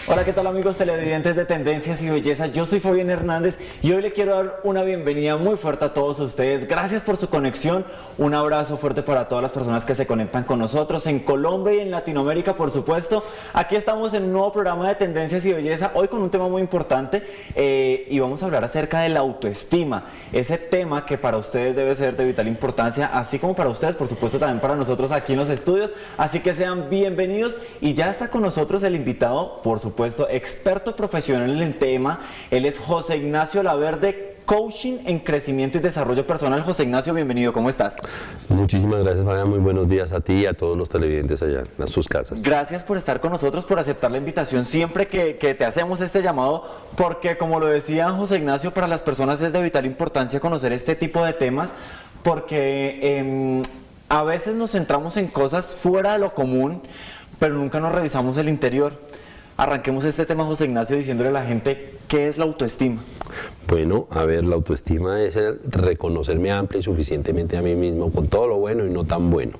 Hola, ¿qué tal amigos televidentes de Tendencias y Belleza? Yo soy Fabián Hernández y hoy le quiero dar una bienvenida muy fuerte a todos ustedes. Gracias por su conexión, un abrazo fuerte para todas las personas que se conectan con nosotros en Colombia y en Latinoamérica, por supuesto. Aquí estamos en un nuevo programa de Tendencias y Belleza, hoy con un tema muy importante y vamos a hablar acerca de la autoestima. Ese tema que para ustedes debe ser de vital importancia, así como para ustedes, por supuesto también para nosotros aquí en los estudios. Así que sean bienvenidos y ya está con nosotros el invitado, por supuesto, experto profesional en el tema. Él es José Ignacio Laverde, coaching en crecimiento y desarrollo personal. José Ignacio, bienvenido, ¿cómo estás? Muchísimas gracias, Fabián, muy buenos días a ti y a todos los televidentes allá en sus casas. Gracias por estar con nosotros, por aceptar la invitación siempre que te hacemos este llamado, porque como lo decía José Ignacio, para las personas es de vital importancia conocer este tipo de temas, porque a veces nos centramos en cosas fuera de lo común, pero nunca nos revisamos el interior. Arranquemos este tema, José Ignacio, diciéndole a la gente qué es la autoestima. Bueno, a ver, la autoestima es el reconocerme amplia y suficientemente a mí mismo, con todo lo bueno y no tan bueno.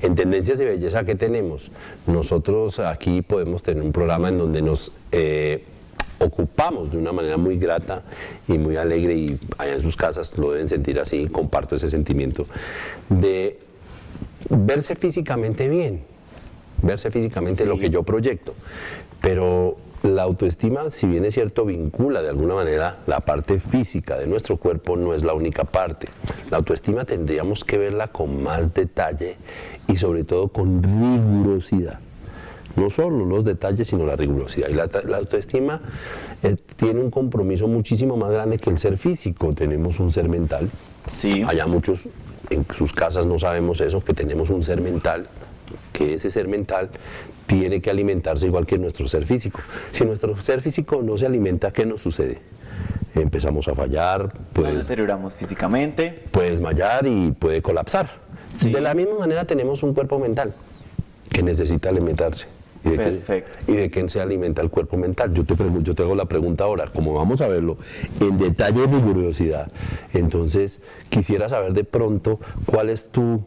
En Tendencias y Belleza, ¿qué tenemos? Nosotros aquí podemos tener un programa en donde nos ocupamos de una manera muy grata y muy alegre, y allá en sus casas lo deben sentir así, comparto ese sentimiento, de verse físicamente bien, verse físicamente lo que yo proyecto. Pero la autoestima, si bien es cierto, vincula de alguna manera la parte física de nuestro cuerpo, no es la única parte. La autoestima tendríamos que verla con más detalle y sobre todo con rigurosidad. No solo los detalles, sino la rigurosidad. Y la autoestima tiene un compromiso muchísimo más grande que el ser físico. Tenemos un ser mental. Sí. Allá muchos en sus casas no sabemos eso, que tenemos un ser mental, que ese ser mental tiene que alimentarse igual que nuestro ser físico. Si nuestro ser físico no se alimenta, ¿qué nos sucede? Empezamos a fallar, Nos deterioramos físicamente, puede desmayar y puede colapsar. Sí. De la misma manera tenemos un cuerpo mental que necesita alimentarse. Perfecto. ¿Y de qué se alimenta el cuerpo mental? Yo te hago la pregunta ahora, como vamos a verlo en detalle y rigurosidad. Entonces, quisiera saber de pronto cuál es tu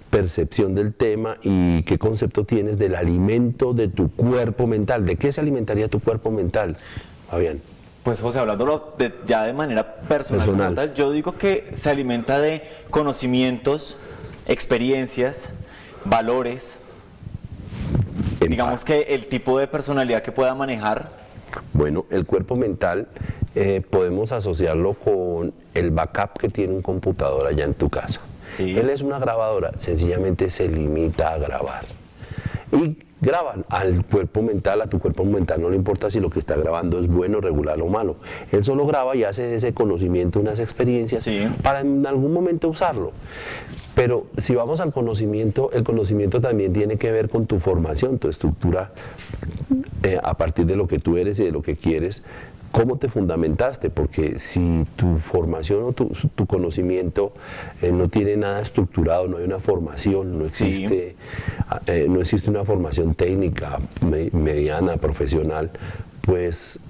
percepción del tema y qué concepto tienes del alimento de tu cuerpo mental. ¿De qué se alimentaría tu cuerpo mental, Fabián? Pues José, hablándolo ya de manera personal, yo digo que se alimenta de conocimientos, experiencias, valores, digamos que el tipo de personalidad que pueda manejar. Bueno, el cuerpo mental podemos asociarlo con el backup que tiene un computador allá en tu casa. Sí. Él es una grabadora, sencillamente se limita a grabar. Y graban al cuerpo mental, a tu cuerpo mental no le importa si lo que está grabando es bueno, regular o malo. Él solo graba y hace de ese conocimiento unas experiencias, sí, para en algún momento usarlo. Pero si vamos al conocimiento, el conocimiento también tiene que ver con tu formación, tu estructura, a partir de lo que tú eres y de lo que quieres. ¿Cómo te fundamentaste? Porque si tu formación o tu conocimiento no tiene nada estructurado, no hay una formación, no existe, sí, no existe una formación técnica, mediana, profesional, pues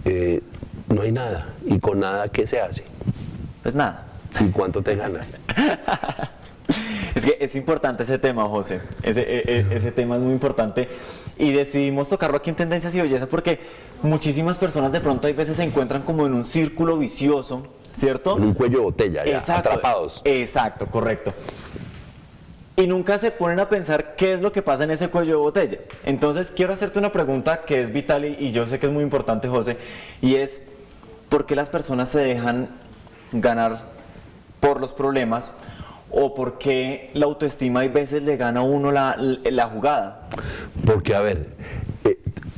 no hay nada. ¿Y con nada qué se hace? Pues nada. ¿Y cuánto te ganas? Es que es importante ese tema, José, ese tema es muy importante y decidimos tocarlo aquí en Tendencias y Belleza porque muchísimas personas de pronto hay veces se encuentran como en un círculo vicioso, ¿cierto? En un cuello de botella, ya, exacto, atrapados. Exacto, correcto. Y nunca se ponen a pensar qué es lo que pasa en ese cuello de botella. Entonces quiero hacerte una pregunta que es vital y yo sé que es muy importante, José, y es ¿por qué las personas se dejan ganar por los problemas? ¿O por qué la autoestima a veces le gana a uno la jugada? Porque, a ver,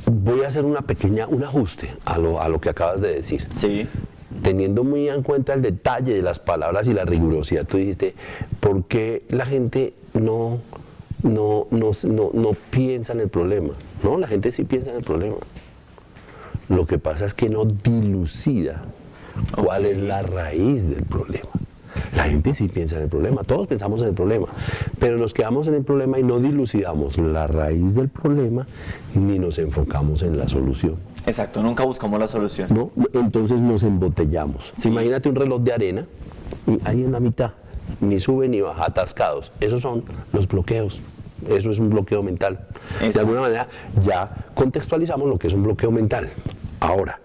voy a hacer un ajuste a lo que acabas de decir. Sí. Teniendo muy en cuenta el detalle de las palabras y la rigurosidad, tú dijiste, ¿por qué la gente no piensa en el problema? No, la gente sí piensa en el problema. Lo que pasa es que no dilucida cuál es la raíz del problema. La gente sí piensa en el problema, todos pensamos en el problema, pero nos quedamos en el problema y no dilucidamos la raíz del problema ni nos enfocamos en la solución. Exacto, nunca buscamos la solución. ¿No? Entonces nos embotellamos. Sí. Imagínate un reloj de arena y ahí en la mitad, ni sube ni baja, atascados. Esos son los bloqueos. Eso es un bloqueo mental. De alguna manera ya contextualizamos lo que es un bloqueo mental. Ahora,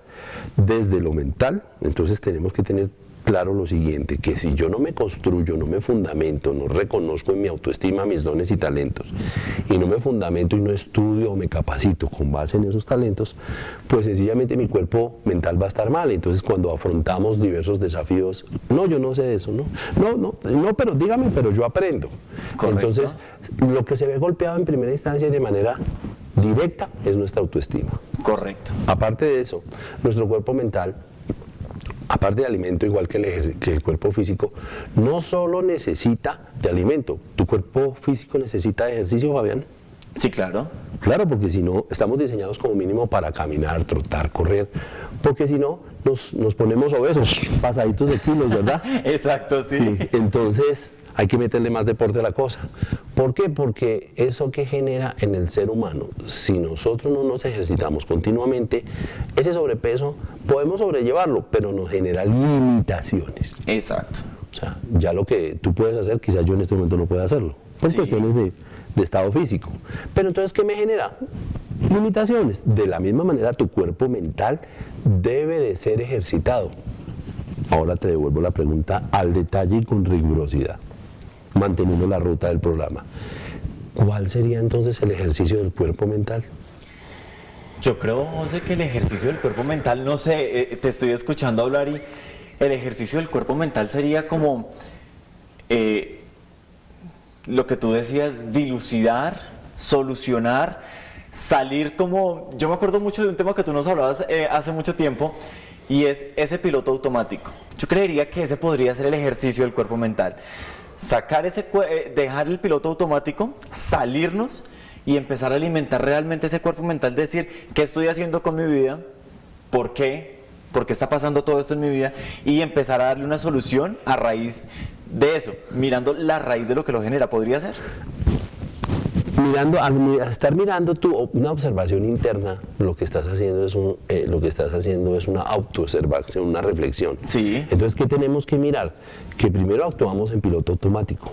desde lo mental, entonces tenemos que tener claro lo siguiente, que si yo no me construyo, no me fundamento, no reconozco en mi autoestima mis dones y talentos, y no me fundamento y no estudio o me capacito con base en esos talentos, pues sencillamente mi cuerpo mental va a estar mal. Entonces cuando afrontamos diversos desafíos, no, yo no sé eso, no, pero dígame, pero yo aprendo. Correcto. Entonces, lo que se ve golpeado en primera instancia y de manera directa es nuestra autoestima. Correcto. Aparte de eso, nuestro cuerpo mental, aparte de alimento, igual que el cuerpo físico, no solo necesita de alimento. ¿Tu cuerpo físico necesita de ejercicio, Fabián? Sí, claro. Claro, porque si no, estamos diseñados como mínimo para caminar, trotar, correr, porque si no, nos ponemos obesos, pasaditos de kilos, ¿verdad? Exacto, sí. Entonces, hay que meterle más deporte a la cosa. ¿Por qué? Porque eso que genera en el ser humano, si nosotros no nos ejercitamos continuamente, ese sobrepeso podemos sobrellevarlo, pero nos genera limitaciones. Exacto. O sea, ya lo que tú puedes hacer, quizás yo en este momento no pueda hacerlo, por cuestiones de estado físico. Pero entonces, ¿qué me genera? Limitaciones. De la misma manera, tu cuerpo mental debe de ser ejercitado. Ahora te devuelvo la pregunta al detalle y con rigurosidad, manteniendo la ruta del programa. ¿Cuál sería entonces el ejercicio del cuerpo mental? Yo creo, José, que el ejercicio del cuerpo mental, no sé, te estoy escuchando hablar y el ejercicio del cuerpo mental sería como lo que tú decías, dilucidar, solucionar, salir como... Yo me acuerdo mucho de un tema que tú nos hablabas hace mucho tiempo y es ese piloto automático. Yo creería que ese podría ser el ejercicio del cuerpo mental. Sacar dejar el piloto automático, salirnos y empezar a alimentar realmente ese cuerpo mental, decir, ¿qué estoy haciendo con mi vida? ¿Por qué? ¿Por qué está pasando todo esto en mi vida? Y empezar a darle una solución a raíz de eso, mirando la raíz de lo que lo genera. ¿Podría ser? Al estar mirando una observación interna, lo que estás haciendo es una autoobservación, una reflexión. Sí. Entonces, ¿qué tenemos que mirar? Que primero actuamos en piloto automático.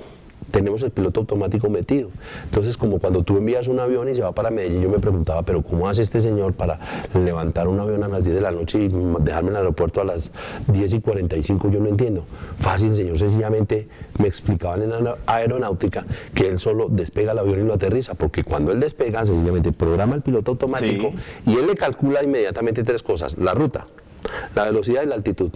Tenemos el piloto automático metido. Entonces, como cuando tú envías un avión y se va para Medellín, yo me preguntaba, pero ¿cómo hace este señor para levantar un avión a las 10 de la noche y dejarme en el aeropuerto a las 10:45? Yo no entiendo. Fácil, señor, sencillamente me explicaban en la aeronáutica que él solo despega el avión y lo aterriza, porque cuando él despega, sencillamente programa el piloto automático y él le calcula inmediatamente tres cosas: la ruta, la velocidad y la altitud.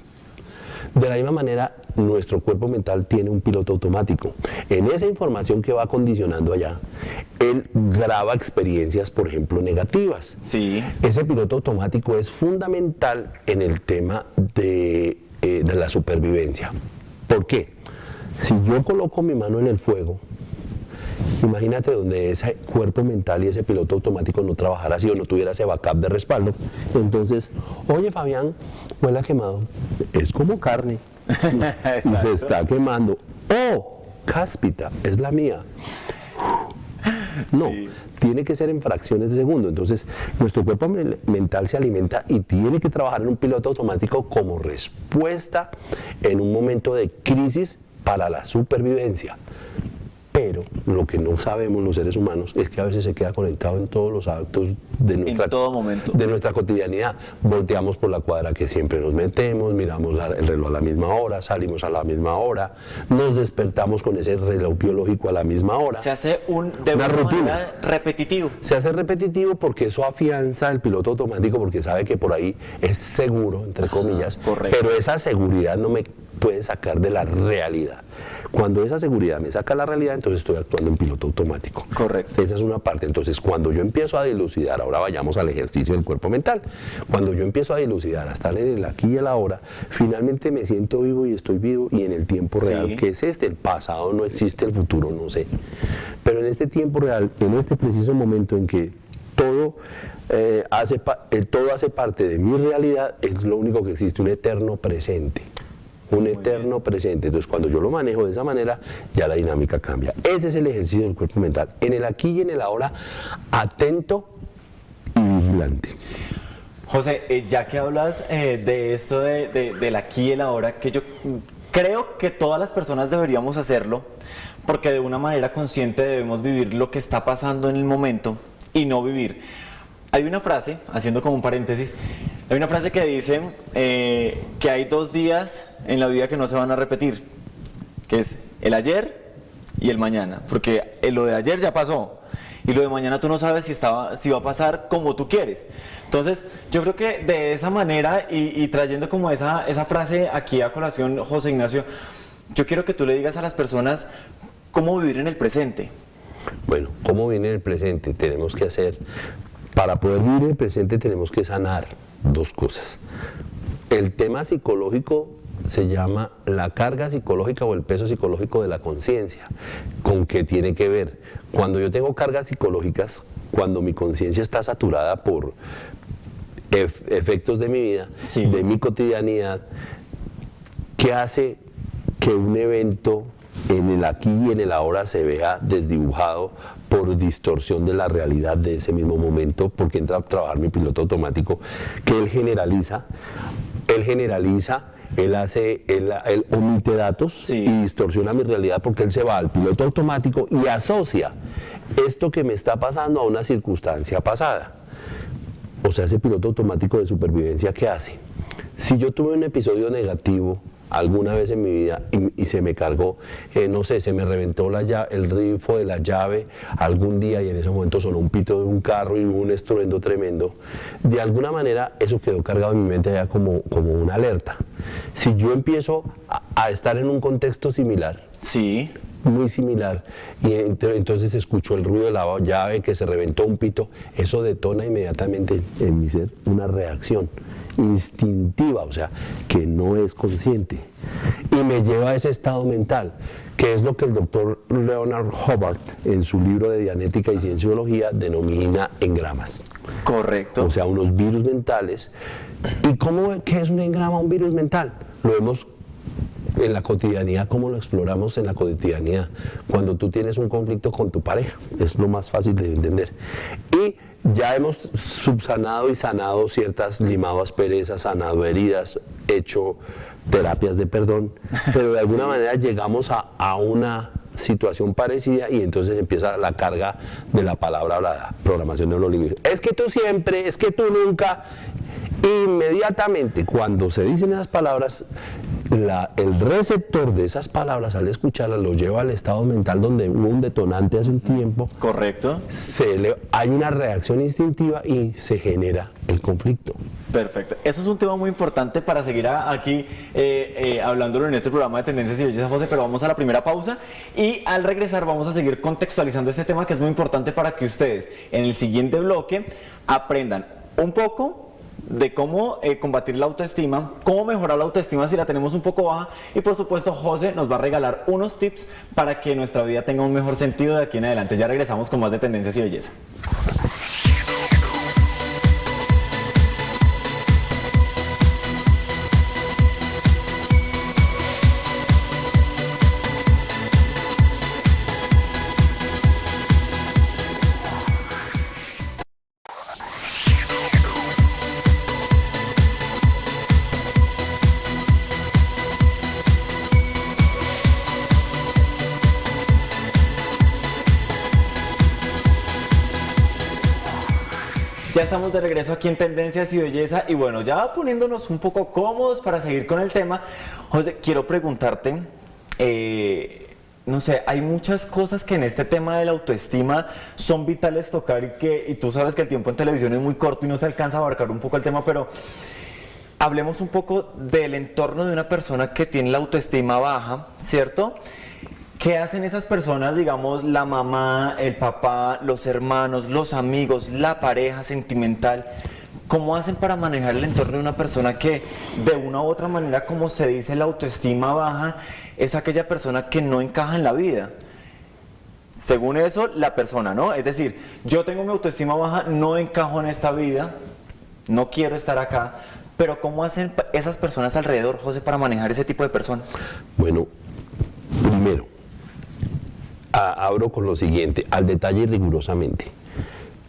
De la misma manera, nuestro cuerpo mental tiene un piloto automático. En esa información que va condicionando allá, él graba experiencias, por ejemplo, negativas. Sí. Ese piloto automático es fundamental en el tema de la supervivencia. ¿Por qué? Si yo coloco mi mano en el fuego, imagínate donde ese cuerpo mental y ese piloto automático no trabajara así o no tuviera ese backup de respaldo. Entonces, oye, Fabián, huele a quemado. Es como carne. Sí, y se está quemando. ¡Oh! Cáspita, es la mía. No, tiene que ser en fracciones de segundo. Entonces, nuestro cuerpo mental se alimenta y tiene que trabajar en un piloto automático como respuesta en un momento de crisis para la supervivencia. Pero lo que no sabemos los seres humanos es que a veces se queda conectado en todos los actos de nuestra cotidianidad. Volteamos por la cuadra que siempre nos metemos, miramos el reloj a la misma hora, salimos a la misma hora, nos despertamos con ese reloj biológico a la misma hora. Se hace una rutina repetitivo. Se hace repetitivo porque eso afianza el piloto automático, porque sabe que por ahí es seguro, entre comillas. Correcto. Pero esa seguridad no me puede sacar de la realidad. Cuando esa seguridad me saca la realidad, entonces estoy actuando en piloto automático. Correcto. Esa es una parte. Entonces, cuando yo empiezo a dilucidar, ahora vayamos al ejercicio del cuerpo mental. Cuando yo empiezo a dilucidar, a estar en el aquí y el ahora, finalmente me siento vivo y estoy vivo y en el tiempo real, que es el pasado no existe, el futuro no sé. Pero en este tiempo real, en este preciso momento en que todo hace parte de mi realidad, es lo único que existe, un eterno presente. Un eterno presente. Entonces, cuando yo lo manejo de esa manera, ya la dinámica cambia. Ese es el ejercicio del cuerpo mental. En el aquí y en el ahora, atento y vigilante. José, ya que hablas de esto del aquí y el ahora, que yo Creo que todas las personas deberíamos hacerlo porque de una manera consciente debemos vivir lo que está pasando en el momento y no vivir. Hay una frase, haciendo como un paréntesis, hay una frase que dice que hay 2 días en la vida que no se van a repetir, que es el ayer y el mañana, porque lo de ayer ya pasó y lo de mañana tú no sabes si va a pasar como tú quieres. Entonces yo creo que de esa manera y trayendo como esa frase aquí a colación, José Ignacio, yo quiero que tú le digas a las personas cómo vivir en el presente. Bueno, ¿cómo vivir en el presente? Tenemos que hacer, para poder vivir en el presente tenemos que sanar 2 cosas. El tema psicológico se llama la carga psicológica o el peso psicológico de la conciencia. ¿Con qué tiene que ver? Cuando yo tengo cargas psicológicas, cuando mi conciencia está saturada por efectos de mi vida, sí, de mi cotidianidad, ¿qué hace que un evento en el aquí y en el ahora se vea desdibujado por distorsión de la realidad de ese mismo momento? Porque entra a trabajar mi piloto automático, que él generaliza, él omite datos, sí, y distorsiona mi realidad porque él se va al piloto automático y asocia esto que me está pasando a una circunstancia pasada. O sea, ese piloto automático de supervivencia, ¿qué hace? Si yo tuve un episodio negativo alguna vez en mi vida y se me cargó, no sé, se me reventó el rifo de la llave algún día y en ese momento sonó un pito de un carro y hubo un estruendo tremendo, de alguna manera eso quedó cargado en mi mente ya como una alerta. Si yo empiezo a estar en un contexto similar, sí, muy similar, y entonces escucho el ruido de la llave, que se reventó un pito, eso detona inmediatamente en mi ser una reacción instintiva, o sea, que no es consciente, y me lleva a ese estado mental, que es lo que el doctor Leonard Hubbard en su libro de Dianética y Cienciología denomina engramas. Correcto. O sea, unos virus mentales. ¿Y qué es un engrama, un virus mental? Lo vemos en la cotidianidad, cómo lo exploramos en la cotidianidad. Cuando tú tienes un conflicto con tu pareja, es lo más fácil de entender. Y ya hemos subsanado y sanado limado asperezas, sanado heridas, hecho terapias de perdón, pero de alguna manera llegamos a una situación parecida y entonces empieza la carga de la palabra hablada, programación neurolingüística. Es que tú siempre, es que tú nunca. Inmediatamente cuando se dicen esas palabras, el receptor de esas palabras, al escucharlas, lo lleva al estado mental donde hubo un detonante hace un tiempo. Correcto. Hay una reacción instintiva y se genera el conflicto. Perfecto. Eso es un tema muy importante para seguir aquí hablándolo en este programa de Tendencias y Belleza, José, pero vamos a la primera pausa y al regresar vamos a seguir contextualizando este tema que es muy importante para que ustedes en el siguiente bloque aprendan un poco de cómo combatir la autoestima, cómo mejorar la autoestima si la tenemos un poco baja y por supuesto José nos va a regalar unos tips para que nuestra vida tenga un mejor sentido de aquí en adelante. Ya regresamos con más de Tendencias y Belleza. Ya estamos de regreso aquí en Tendencias y Belleza y bueno, ya poniéndonos un poco cómodos para seguir con el tema, José, quiero preguntarte, no sé, hay muchas cosas que en este tema de la autoestima son vitales tocar y tú sabes que el tiempo en televisión es muy corto y no se alcanza a abarcar un poco el tema, pero hablemos un poco del entorno de una persona que tiene la autoestima baja, ¿cierto? ¿Qué hacen esas personas, digamos, la mamá, el papá, los hermanos, los amigos, la pareja sentimental? ¿Cómo hacen para manejar el entorno de una persona que de una u otra manera, como se dice, la autoestima baja, es aquella persona que no encaja en la vida? Según eso, la persona, ¿no? Es decir, yo tengo mi autoestima baja, no encajo en esta vida, no quiero estar acá, pero ¿cómo hacen esas personas alrededor, José, para manejar ese tipo de personas? Bueno, primero, abro con lo siguiente, al detalle y rigurosamente.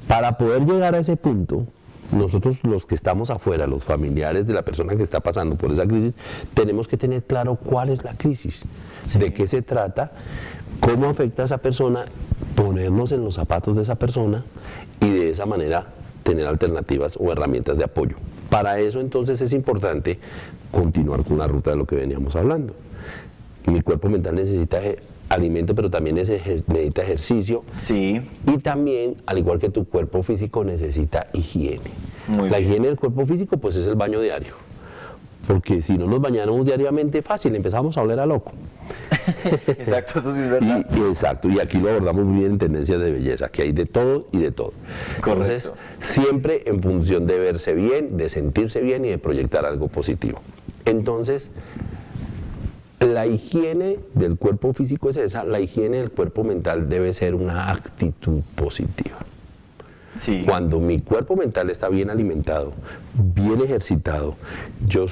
Para poder llegar a ese punto, nosotros los que estamos afuera, los familiares de la persona que está pasando por esa crisis, tenemos que tener claro cuál es la crisis, de qué se trata, cómo afecta a esa persona, ponernos en los zapatos de esa persona y de esa manera tener alternativas o herramientas de apoyo. Para eso entonces es importante continuar con la ruta de lo que veníamos hablando. Mi cuerpo mental necesita alimento, pero también necesita ejercicio. Sí. Y también, al igual que tu cuerpo físico, necesita higiene. La higiene del cuerpo físico pues es el baño diario. Porque si no nos bañáramos diariamente, fácil, empezamos a oler a loco. Exacto, eso sí es verdad. Exacto, y aquí lo abordamos muy bien en Tendencias de Belleza, que hay de todo y de todo. Entonces, siempre en función de verse bien, de sentirse bien y de proyectar algo positivo. Entonces, la higiene del cuerpo físico es esa, la higiene del cuerpo mental debe ser una actitud positiva. Sí. Cuando mi cuerpo mental está bien alimentado, bien ejercitado, yo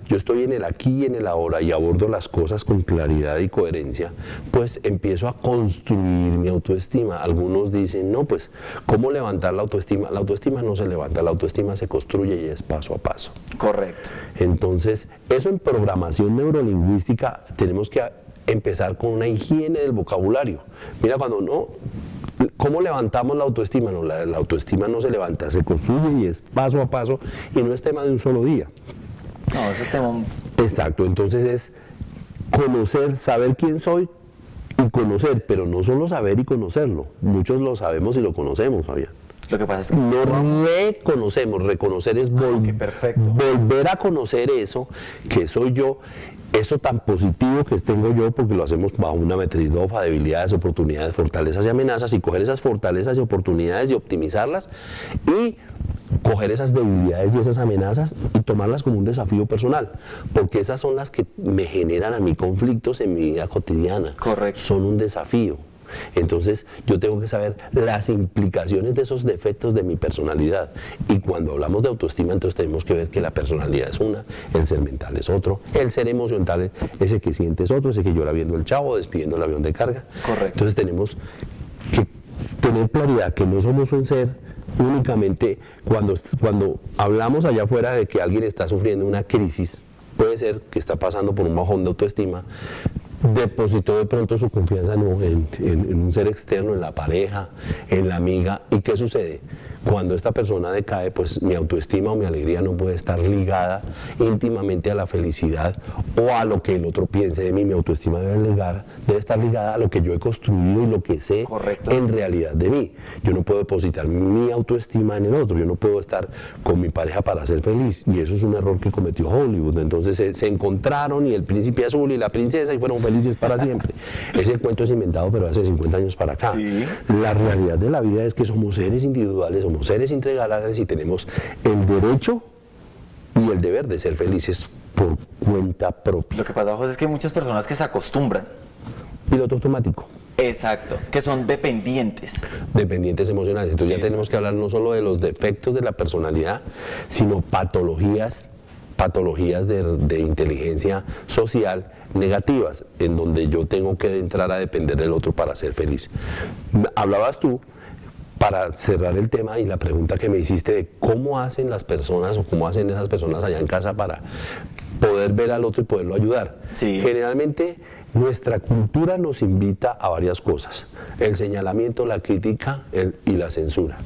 estoy en el aquí y en el ahora y abordo las cosas con claridad y coherencia, pues empiezo a construir mi autoestima. Algunos dicen, no, pues, ¿cómo levantar la autoestima? La autoestima no se levanta, la autoestima se construye y es paso a paso. Correcto. Entonces, eso en programación neurolingüística tenemos que empezar con una higiene del vocabulario. Mira, cuando no... ¿Cómo levantamos la autoestima? No, la autoestima no se levanta, se construye y es paso a paso y no es tema de un solo día. No, ese tema... Exacto, entonces es conocer, saber quién soy y conocer, pero no solo saber y conocerlo. Muchos lo sabemos y lo conocemos, Fabián. Lo que pasa es que... No reconocemos, reconocer es volver a conocer eso que soy yo, eso tan positivo que tengo yo, porque lo hacemos bajo una matriz DOFA, debilidades, oportunidades, fortalezas y amenazas, y coger esas fortalezas y oportunidades y optimizarlas, y coger esas debilidades y esas amenazas y tomarlas como un desafío personal, porque esas son las que me generan a mí conflictos en mi vida cotidiana. Correcto. Son un desafío. Entonces yo tengo que saber las implicaciones de esos defectos de mi personalidad, y cuando hablamos de autoestima entonces tenemos que ver que la personalidad es una, el ser mental es otro, el ser emocional, ese que siente es otro, ese que llora viendo el Chavo, despidiendo el avión de carga. Correcto. Entonces tenemos que tener claridad que no somos un ser únicamente cuando hablamos allá afuera de que alguien está sufriendo una crisis, puede ser que está pasando por un bajón de autoestima, depositó de pronto su confianza en un ser externo, en la pareja, en la amiga. ¿Y qué sucede? Cuando esta persona decae, pues mi autoestima o mi alegría no puede estar ligada íntimamente a la felicidad o a lo que el otro piense de mí. Mi autoestima debe estar ligada a lo que yo he construido y lo que sé en realidad de mí. Yo no puedo depositar mi autoestima en el otro, yo no puedo estar con mi pareja para ser feliz, y eso es un error que cometió Hollywood. Entonces se encontraron, y el príncipe azul y la princesa, y fueron felices para siempre. Ese cuento es inventado, pero hace 50 años para acá. Sí. La realidad de la vida es que somos seres individuales, somos seres integrales y tenemos el derecho y el deber de ser felices por cuenta propia. Lo que pasa, José, es que hay muchas personas que se acostumbran. Piloto automático. Exacto, que son dependientes. Dependientes emocionales. Entonces ya tenemos que hablar no solo de los defectos de la personalidad, sino patologías de inteligencia social negativas, en donde yo tengo que entrar a depender del otro para ser feliz. Hablabas tú, para cerrar el tema y la pregunta que me hiciste de cómo hacen las personas o cómo hacen esas personas allá en casa para poder ver al otro y poderlo ayudar. Sí. Generalmente nuestra cultura nos invita a varias cosas: el señalamiento, la crítica y la censura.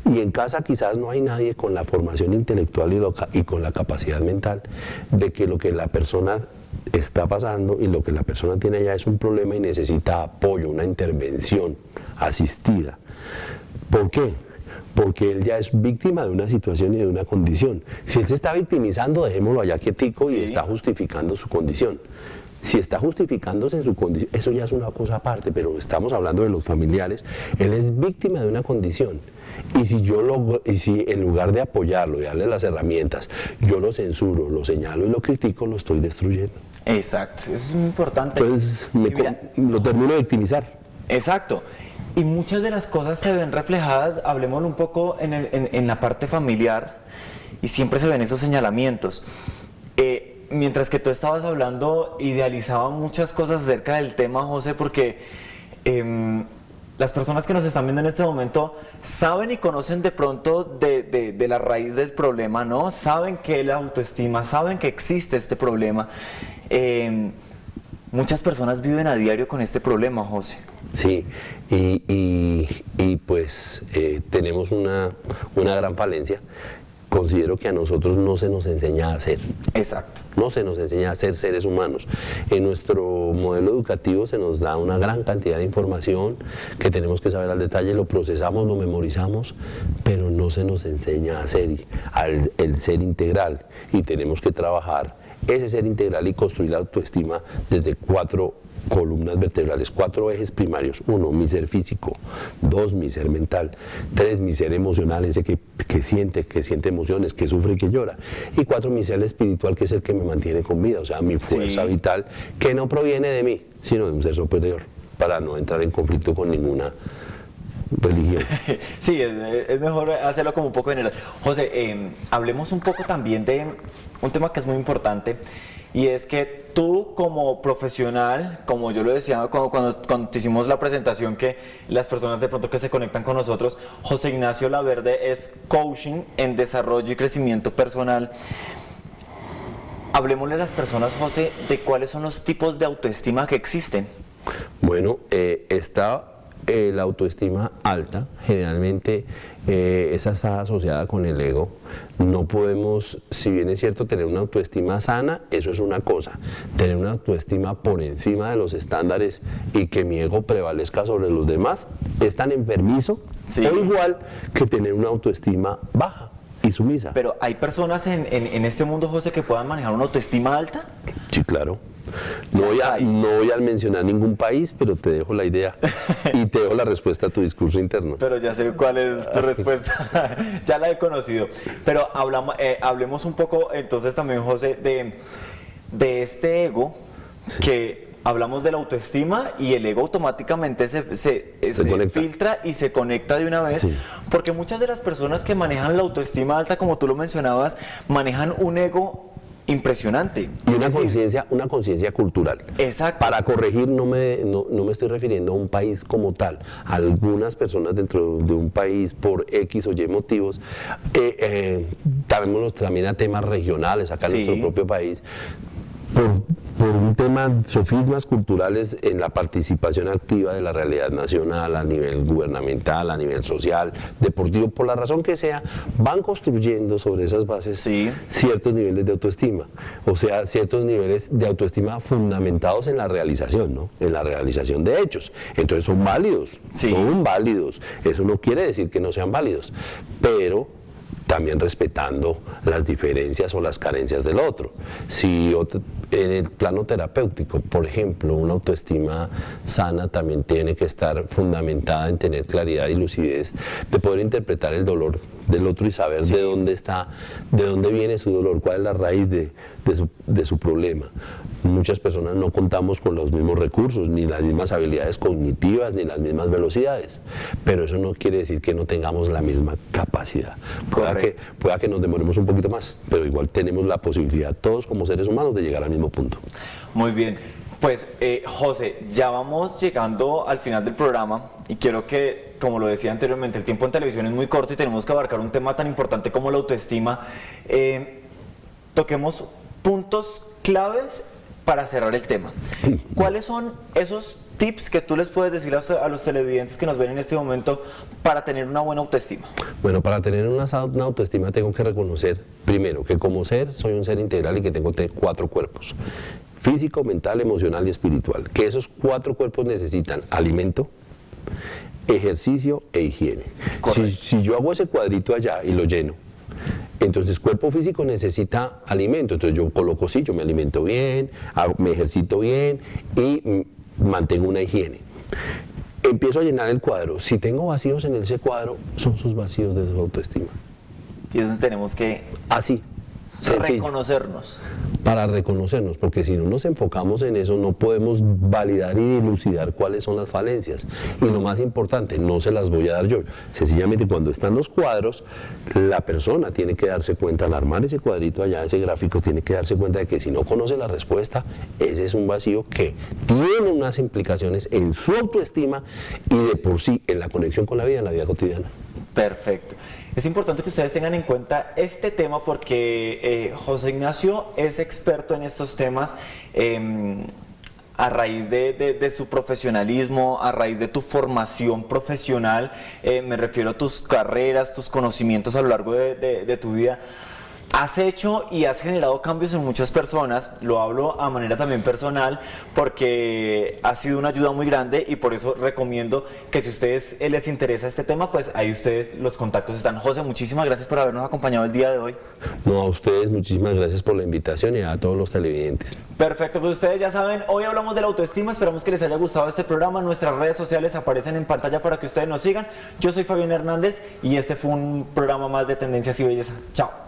Y en casa quizás no hay nadie con la formación intelectual y con la capacidad mental de que lo que la persona está pasando y lo que la persona tiene allá es un problema y necesita apoyo, una intervención asistida. ¿Por qué? Porque él ya es víctima de una situación y de una condición. Si él se está victimizando, dejémoslo allá quietico, y está justificando su condición. Si está justificándose en su condición, eso ya es una cosa aparte, pero estamos hablando de los familiares. Él es víctima de una condición. Y si en lugar de apoyarlo y darle las herramientas, yo lo censuro, lo señalo y lo critico, lo estoy destruyendo. Exacto, eso es muy importante. Pues lo termino de victimizar. Exacto. Y muchas de las cosas se ven reflejadas, hablemoslo un poco en la parte familiar, y siempre se ven esos señalamientos. Mientras que tú estabas hablando, idealizaba muchas cosas acerca del tema, José, porque las personas que nos están viendo en este momento saben y conocen de pronto de la raíz del problema, ¿no? Saben que es la autoestima, saben que existe este problema. Muchas personas viven a diario con este problema, José. Sí, y pues tenemos una gran falencia. Considero que a nosotros no se nos enseña a hacer. Exacto. No se nos enseña a ser seres humanos. En nuestro modelo educativo se nos da una gran cantidad de información que tenemos que saber al detalle, lo procesamos, lo memorizamos, pero no se nos enseña a ser, el ser integral. Y tenemos que trabajar ese ser integral y construir la autoestima desde 4 columnas vertebrales, 4 ejes primarios. 1, mi ser físico. 2, mi ser mental. 3, mi ser emocional, ese que siente emociones, que sufre y que llora. Y 4, mi ser espiritual, que es el que me mantiene con vida, o sea, mi fuerza vital, que no proviene de mí, sino de un ser superior, para no entrar en conflicto con ninguna religión. Sí, es mejor hacerlo como un poco general. José, hablemos un poco también de un tema que es muy importante, y es que tú como profesional, como yo lo decía cuando te hicimos la presentación, que las personas de pronto que se conectan con nosotros, José Ignacio Laverde es coaching en desarrollo y crecimiento personal. Hablemosle a las personas, José, de cuáles son los tipos de autoestima que existen. Bueno, la autoestima alta, generalmente esa está asociada con el ego. No podemos, si bien es cierto, tener una autoestima sana, eso es una cosa. Tener una autoestima por encima de los estándares y que mi ego prevalezca sobre los demás es tan enfermizo, o igual que tener una autoestima baja y sumisa. Pero ¿hay personas en este mundo, José, que puedan manejar una autoestima alta? Sí, claro. No voy a mencionar ningún país, pero te dejo la idea y te dejo la respuesta a tu discurso interno. Pero ya sé cuál es tu respuesta, ya la he conocido. Pero hablemos un poco entonces también, José, de este ego, que hablamos de la autoestima y el ego automáticamente se filtra y se conecta de una vez, porque muchas de las personas que manejan la autoestima alta, como tú lo mencionabas, manejan un ego impresionante. Y una conciencia cultural. Exacto. Para corregir, no me estoy refiriendo a un país como tal. Algunas personas dentro de un país, por X o Y motivos, también a temas regionales, acá en nuestro propio país, por un tema, sofismas culturales en la participación activa de la realidad nacional a nivel gubernamental, a nivel social, deportivo, por la razón que sea, van construyendo sobre esas bases ciertos niveles de autoestima, o sea, ciertos niveles de autoestima fundamentados en la realización, ¿no? En la realización de hechos. Entonces son válidos, eso no quiere decir que no sean válidos, pero también respetando las diferencias o las carencias del otro. Si en el plano terapéutico, por ejemplo, una autoestima sana también tiene que estar fundamentada en tener claridad y lucidez de poder interpretar el dolor del otro y saber de dónde viene su dolor, cuál es la raíz de su problema. Muchas personas no contamos con los mismos recursos, ni las mismas habilidades cognitivas, ni las mismas velocidades, pero eso no quiere decir que no tengamos la misma capacidad. Pueda que nos demoremos un poquito más, pero igual tenemos la posibilidad todos como seres humanos de llegar al mismo punto. Muy bien, pues José, ya vamos llegando al final del programa y quiero que, como lo decía anteriormente, el tiempo en televisión es muy corto y tenemos que abarcar un tema tan importante como la autoestima. Toquemos puntos claves para cerrar el tema. ¿Cuáles son esos tips que tú les puedes decir a los televidentes que nos ven en este momento para tener una buena autoestima? Bueno, para tener una autoestima tengo que reconocer, primero, que como ser soy un ser integral y que tengo 4 cuerpos. Físico, mental, emocional y espiritual. Que esos 4 cuerpos necesitan alimento, ejercicio e higiene. Si yo hago ese cuadrito allá y lo lleno, entonces cuerpo físico necesita alimento, entonces yo coloco yo me alimento bien, me ejercito bien y mantengo una higiene. Empiezo a llenar el cuadro, si tengo vacíos en ese cuadro, son sus vacíos de su autoestima. Y entonces tenemos que así, reconocernos. para reconocernos, porque si no nos enfocamos en eso no podemos validar y dilucidar cuáles son las falencias. Y lo más importante, no se las voy a dar yo, sencillamente cuando están los cuadros, la persona tiene que darse cuenta, al armar ese cuadrito allá, ese gráfico, tiene que darse cuenta de que si no conoce la respuesta, ese es un vacío que tiene unas implicaciones en su autoestima y de por sí en la conexión con la vida cotidiana. Perfecto. Es importante que ustedes tengan en cuenta este tema porque José Ignacio es experto en estos temas a raíz de su profesionalismo, a raíz de tu formación profesional, me refiero a tus carreras, tus conocimientos a lo largo de tu vida. Has hecho y has generado cambios en muchas personas, lo hablo a manera también personal porque ha sido una ayuda muy grande y por eso recomiendo que si a ustedes les interesa este tema, pues ahí ustedes los contactos están. José, muchísimas gracias por habernos acompañado el día de hoy. No, a ustedes muchísimas gracias por la invitación y a todos los televidentes. Perfecto, pues ustedes ya saben, hoy hablamos de la autoestima, esperamos que les haya gustado este programa, nuestras redes sociales aparecen en pantalla para que ustedes nos sigan. Yo soy Fabián Hernández y este fue un programa más de Tendencias y Belleza. Chao.